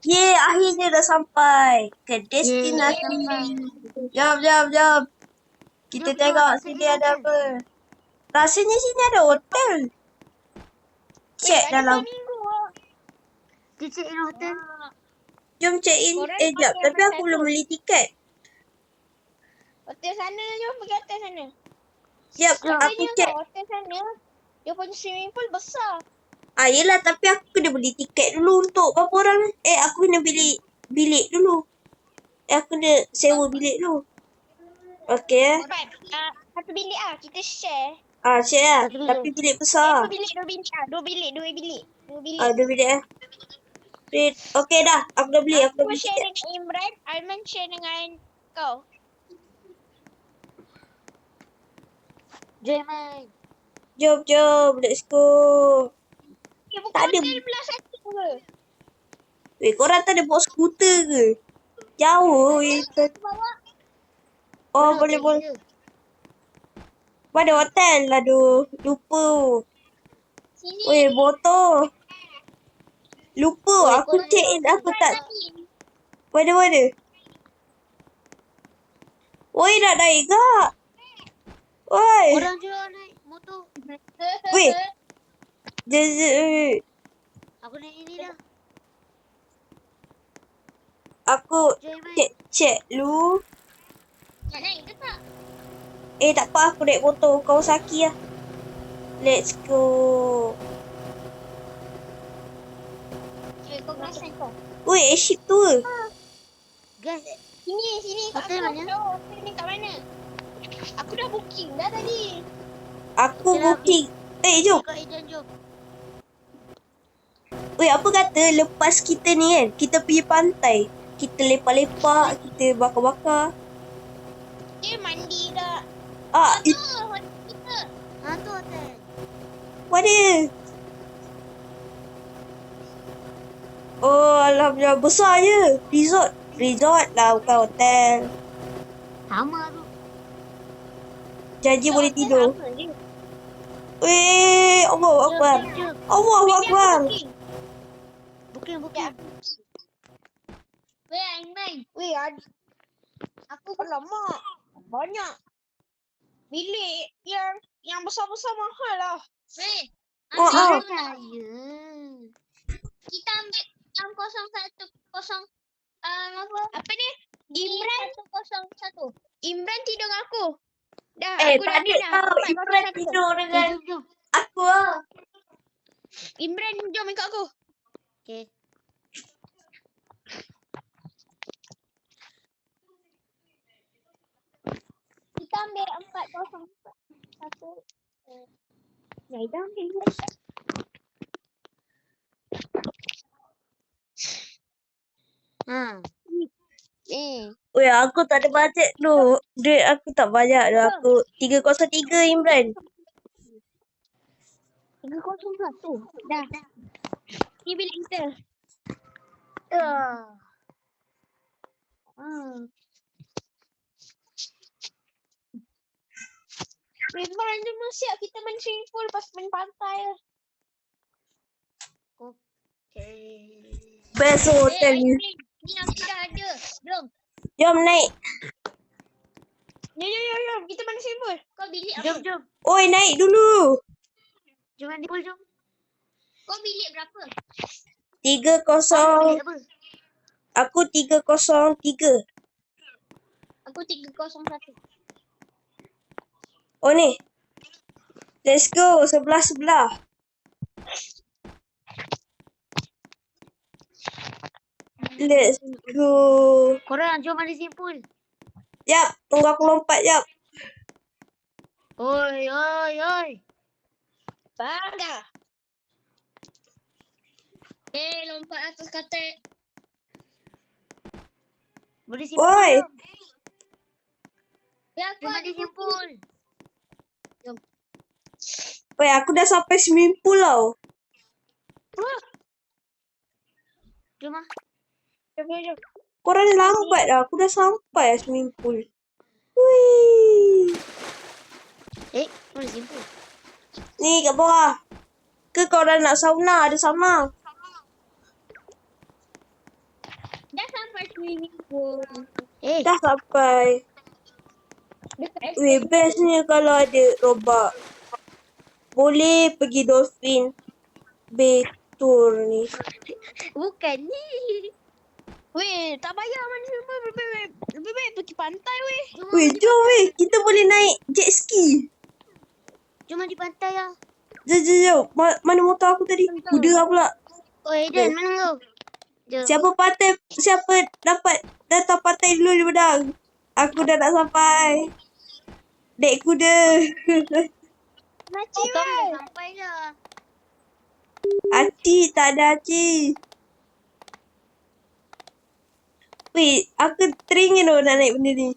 Yeay, akhirnya dah sampai ke destinasi. Jom. Kita tengok sini ada apa. Rasanya sini ada hotel. Check dalam. Kita check in hotel. Jom check in. Jap. Tapi aku belum beli tiket. Hotel sana, jom pergi hotel sana. Jap, aku Katanya check. hotel sana, dia punya swimming pool besar. Yelah, tapi aku kena beli tiket dulu untuk berapa orang. Aku kena beli bilik dulu. Aku kena sewa bilik dulu. Okay. Alright, satu bilik kita share. Share lah. Satu bilik. Tapi bilik besar. Dua bilik. Dua bilik. Dua bilik Okay dah. Aku dah beli. Aku share dengan Imran, Arman share dengan kau. Jom. Let's go. Bukan Tak ada. hotel belah satu ke? Korang tak ada bawa skuter ke? Jauh. Oh, boleh. Mana hotel? Aduh, lupa. Sini. Botol. Lupa. Aku check in. Aku tak. Mana? Nak naik kak? Orang je naik motor. Aku naik ini dah. Aku check dulu. Nak naik ke tak? Tak apa. Aku naik motor Kawasaki lah. Let's go. Kau perasan kau? Airship tu ke? Guys, Sini. Hotel mana? Hotel ni kat mana? Aku dah booking dah tadi. Aku booking. Jom. ikut ejen jom. Apa kata lepas kita ni kan, kita pergi pantai. Kita lepak-lepak, kita bakar-bakar. Mandi dah. Itu Hotel kita. Tu hotel. mana? Alhamdulillah. Besar je. Resort lah, bukan hotel. Sama tu. Janji boleh tidur. Allahu Akbar. Jom. Allahu Akbar. Booking. Weh, aku alamak. Banyak. Bilik yang besar-besar mahal lah. Weh, Percaya. kita ambil yang 01 apa ni? Imran 101. Imran tidur dengan aku. Dah, aku dah Tak ada tau. Imran tidur dengan Jom. aku lah. Imran jom ikut aku. Okay. Kita ambil 401. Ya, dah ambil. Aku tak ada bajet tu. Duit aku tak banyak tu. Aku 303 Imran. 301. Dah. Ni bilik kita. Memang cuma siap kita main swimming pool pas main pantai lah. Okay. Best hotel ni. Ni aku dah ada. Jom naik. Jom. Kita main swimming pool. Kau bilik apa? Jom. Naik dulu. Jom mandi pool jom. Kau bilik berapa? 30. Apa? Aku 303. Aku 301. Ni. Let's go. Sebelah. Let's go. Korang jom mandi swimming pool. Jap. Tunggu aku lompat jap. Oi. Bangga. Lompat atas katil. Boleh swimming pool Oi. jom. Ya, aku Jom mandi swimming pool. Aku dah sampai swimming pool tau. Jom lah. Jom. Korang lambat dah. Aku dah sampai swimming pool. Wih. Boleh swimming pool. Ni kat bawah. Ke korang nak sauna? Ada sauna. sampai swimming pool. Dah sampai. Dekat Weh, bestnya kalau ada robak. Boleh pergi dolphin bay tour ni. Bukan ni. Weh, tak payah mana semua. Lebih baik pergi pantai weh. Weh, jom weh. Kita boleh naik jet ski. Cuma di pantai lah. Jom. Mana motor aku tadi? Kuda lah pula. Oh, Aiden, mana kau? Jom. Siapa dapat datang pantai dulu daripada aku? Aku dah nak sampai. Naik kuda. Maci Kau weh. dah sampai dah. Hati tak ada hati. Weh, aku teringin nak naik benda ni.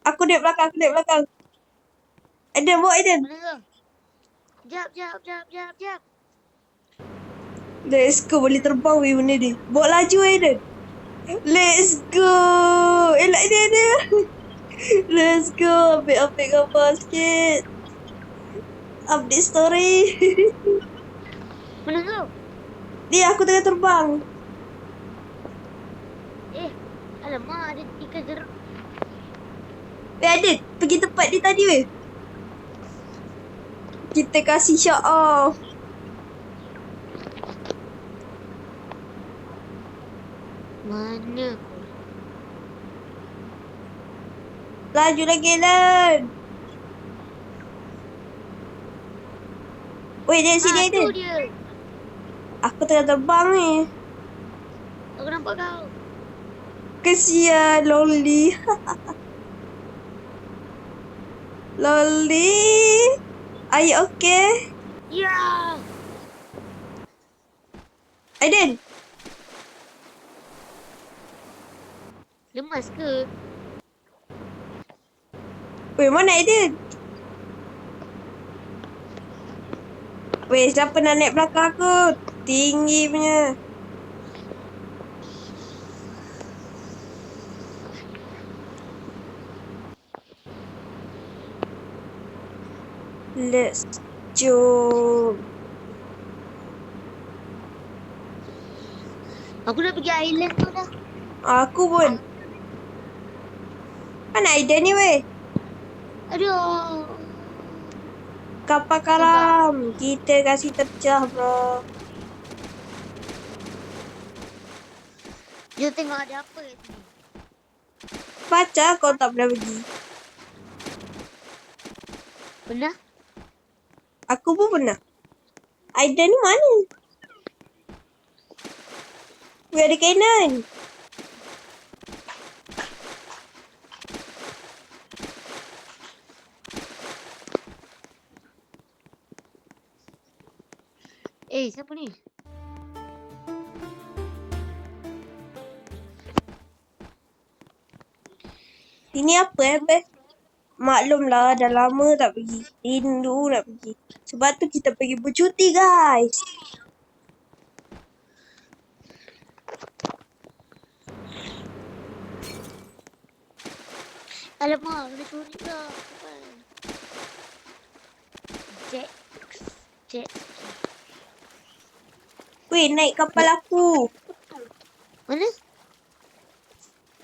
Aku naik belakang. Aiden, bawa Aiden. Mana kau? Jap. Let's go, boleh terbang weh benda ni. Bawa laju Aiden. Let's go. Elak dia. Let's go. Ambil gambar sikit. Update story. Mana kau? Ni aku tengah terbang. Alamak, ada ikan jeruk. Weh Aiden, pergi tempat dia tadi weh. Kita kasih shout off. Mana? Laju lagi Aiden. Weh, dia sini tu Aiden. dia. Aku tengah terbang ni. Aku nampak kau. Kesian, lonely. Lonely. Are you okay? Ya. Aiden. Lemas ke? Weh, mana Aiden? Weh, siapa nak naik belakang aku? Tinggi punya. Let's jom. Aku dah pergi island tu dah. Aku pun. Mana Aiden ni weh? Aduh. Kapal karam. Kita kasih tercah bro. Jom tengok ada apa kat sini. Baca kau tak pernah pergi. Pernah? Aku pun pernah. Aiden ni mana? Weh, ada kainan. Siapa ni? Ini apa Beh? Maklumlah, dah lama tak pergi. Rindu nak pergi. Sebab tu kita pergi bercuti, guys. Alamak, kena curi pula. Jet. Weh, naik kapal aku. Mana?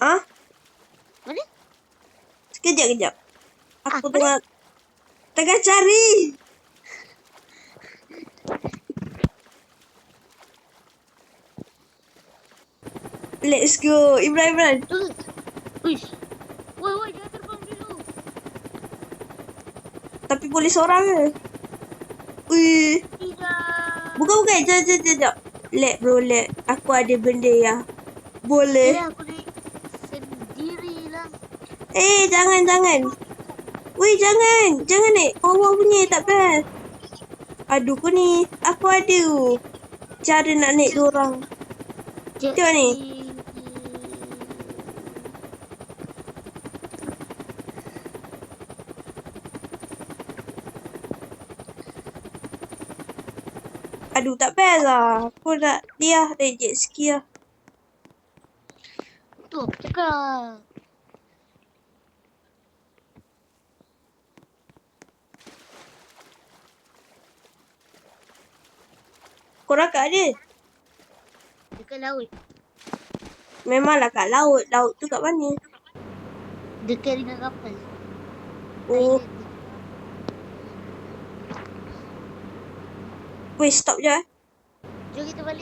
Ah? Mana? Sekejap. Aku Mana? tengah cari. Let's go. Imran. Uish. Woi, jangan terbang dulu. Tapi boleh seorang ke? Wih. Tidak. Bukan. Sekejap. Let bro. Aku ada benda yang boleh. Aku naik sendirilah. Jangan. Wih, jangan. Jangan naik. Power punya tak best. Aduh, kau ni. Aku ada cara nak naik diorang. Tengok ni. Aduh, tak best lah. Aku nak naik jet ski lah. Tu apa cakap? Korang kat ada? Dekat laut. Memanglah kat laut. Laut tu kat mana? Dekat dengan kapal. Oh, Island tu. weh stop je. Jom kita balik.